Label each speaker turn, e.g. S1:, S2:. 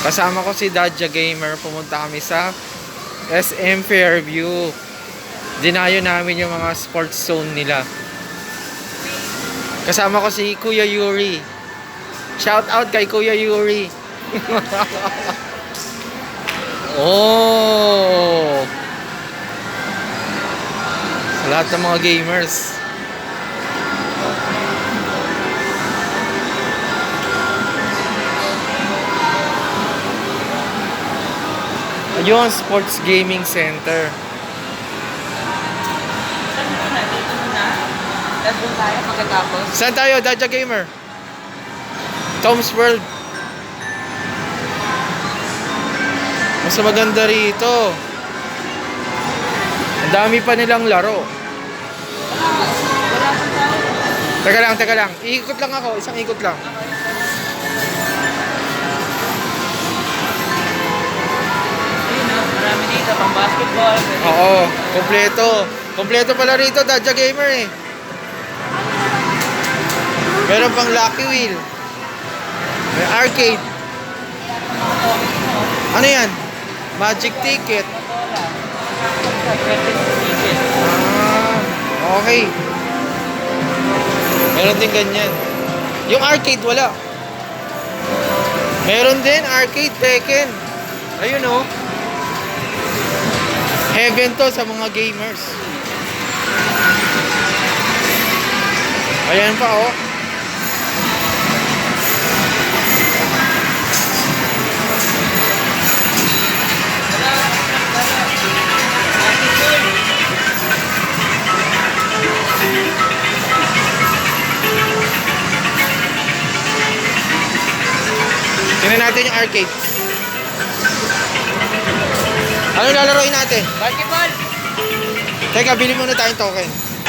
S1: Kasama ko si Dadja Gamer. Pumunta kami sa SM Fairview. Dinayo namin yung mga sports zone nila. Kasama ko si Kuya Yuri. Shout out kay Kuya Yuri. Oh! Sa lahat ng mga gamers. Ayun, Sports Gaming Center.
S2: Doon tayo pagkatapos.
S1: Saan tayo, Dadja Gamer? Tom's World. Mas maganda rito. Ang dami pa nilang laro.
S2: Wala pang tao.
S1: Teka lang. Iikot lang ako. Isang ikot lang.
S2: Ayun o, marami dito pang basketball.
S1: Oo, kompleto. Kompleto pala rito, Dadja Gamer eh. Meron pang Lucky Wheel. May arcade. Ano yan? Magic ticket. Ah, okay. Meron din ganyan. Yung arcade wala. Meron din arcade Tekken. Ayun oh. Heaven to sa mga gamers. Ayan pa oh. Tingnan natin yung arcade. Ano lalaroin natin?
S2: Basketball!
S1: Teka, bili muna tayong token.